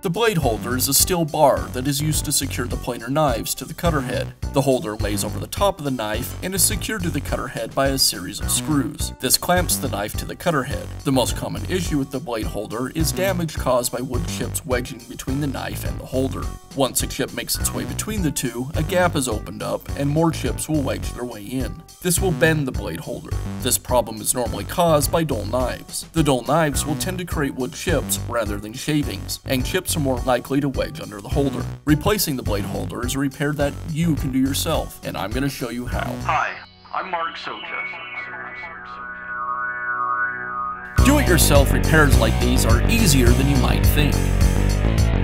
The blade holder is a steel bar that is used to secure the planer knives to the cutter head. The holder lays over the top of the knife and is secured to the cutter head by a series of screws. This clamps the knife to the cutter head. The most common issue with the blade holder is damage caused by wood chips wedging between the knife and the holder. Once a chip makes its way between the two, a gap is opened up and more chips will wedge their way in. This will bend the blade holder. This problem is normally caused by dull knives. The dull knives will tend to create wood chips rather than shavings, and chips are more likely to wedge under the holder. Replacing the blade holder is a repair that you can do yourself, and I'm going to show you how. Hi, I'm Mark Socha. Do-it-yourself repairs like these are easier than you might think.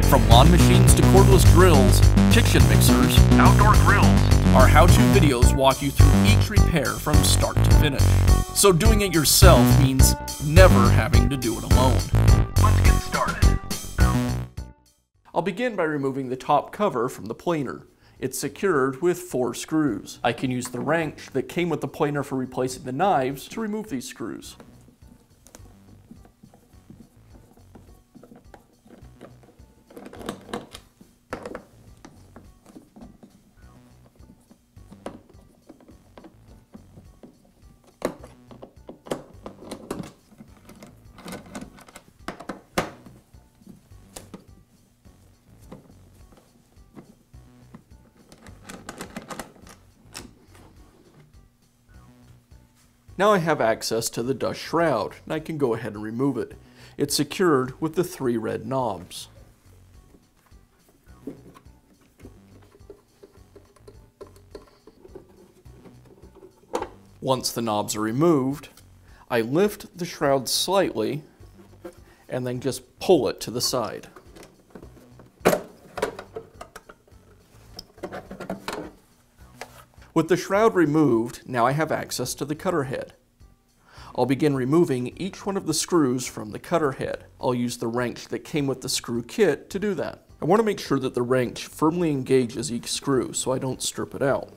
From lawn machines to cordless drills, kitchen mixers, Outdoor grills. our how-to videos walk you through each repair from start to finish. So doing it yourself means never having to do it alone. Let's get started. I'll begin by removing the top cover from the planer. It's secured with 4 screws. I can use the wrench that came with the planer for replacing the knives to remove these screws. Now I have access to the dust shroud, and I can go ahead and remove it. It's secured with the 3 red knobs. Once the knobs are removed, I lift the shroud slightly and then just pull it to the side. With the shroud removed, now I have access to the cutter head. I'll begin removing each one of the screws from the cutter head. I'll use the wrench that came with the screw kit to do that. I want to make sure that the wrench firmly engages each screw so I don't strip it out.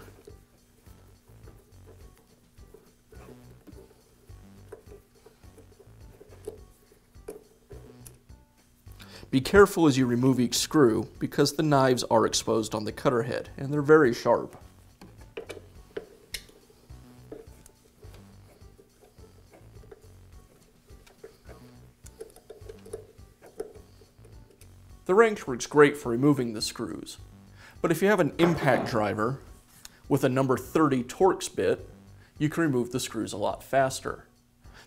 Be careful as you remove each screw because the knives are exposed on the cutter head and they're very sharp. The wrench works great for removing the screws, but if you have an impact driver with a number 30 Torx bit, you can remove the screws a lot faster.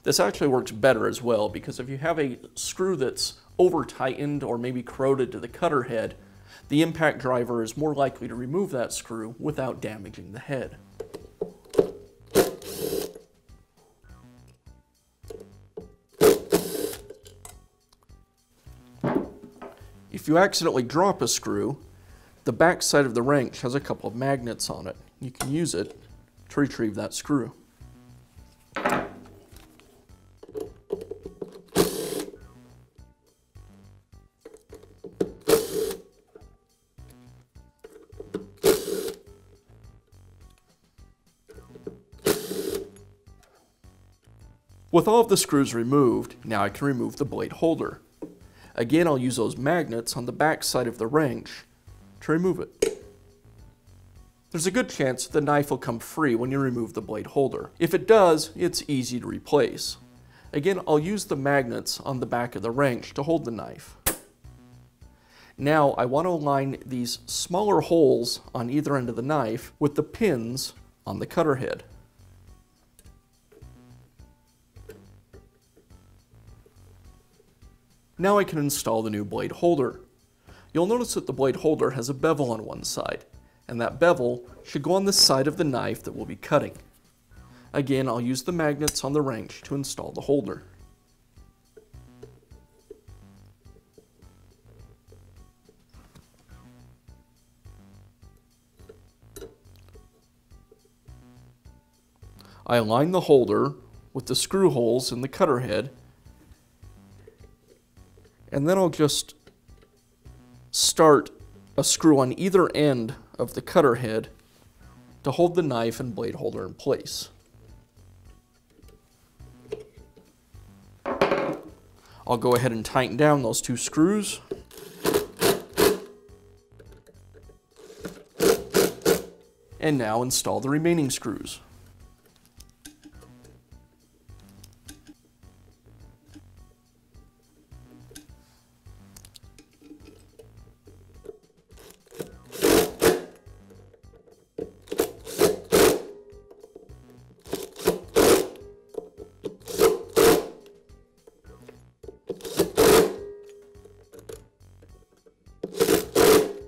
This actually works better as well because if you have a screw that's over-tightened or maybe corroded to the cutter head, the impact driver is more likely to remove that screw without damaging the head. If you accidentally drop a screw, the back side of the wrench has a couple of magnets on it. You can use it to retrieve that screw. With all of the screws removed, now I can remove the blade holder. Again, I'll use those magnets on the back side of the wrench to remove it. There's a good chance the knife will come free when you remove the blade holder. If it does, it's easy to replace. Again, I'll use the magnets on the back of the wrench to hold the knife. Now, I want to align these smaller holes on either end of the knife with the pins on the cutter head. Now I can install the new blade holder. You'll notice that the blade holder has a bevel on one side, and that bevel should go on the side of the knife that we'll be cutting. Again, I'll use the magnets on the wrench to install the holder. I align the holder with the screw holes in the cutter head, and then I'll just start a screw on either end of the cutter head to hold the knife and blade holder in place. I'll go ahead and tighten down those 2 screws. And now install the remaining screws.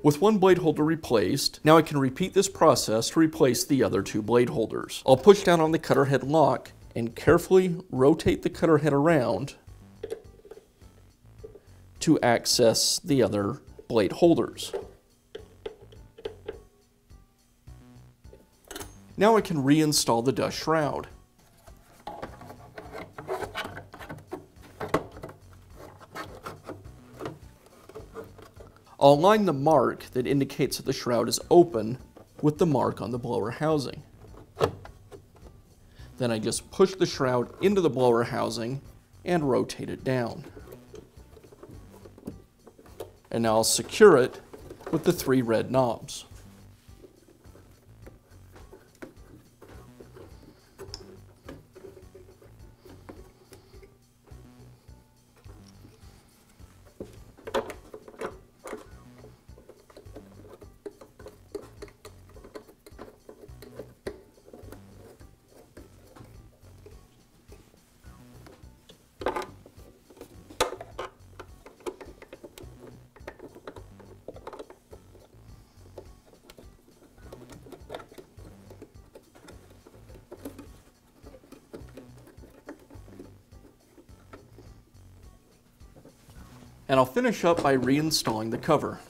With one blade holder replaced, now I can repeat this process to replace the other two blade holders. I'll push down on the cutter head lock and carefully rotate the cutter head around to access the other blade holders. Now I can reinstall the dust shroud. I'll align the mark that indicates that the shroud is open with the mark on the blower housing. Then I just push the shroud into the blower housing and rotate it down. And now I'll secure it with the 3 red knobs. And I'll finish up by reinstalling the cover.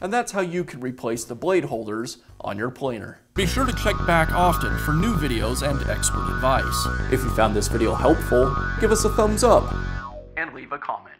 And that's how you can replace the blade holders on your planer. Be sure to check back often for new videos and expert advice. If you found this video helpful, give us a thumbs up And leave a comment.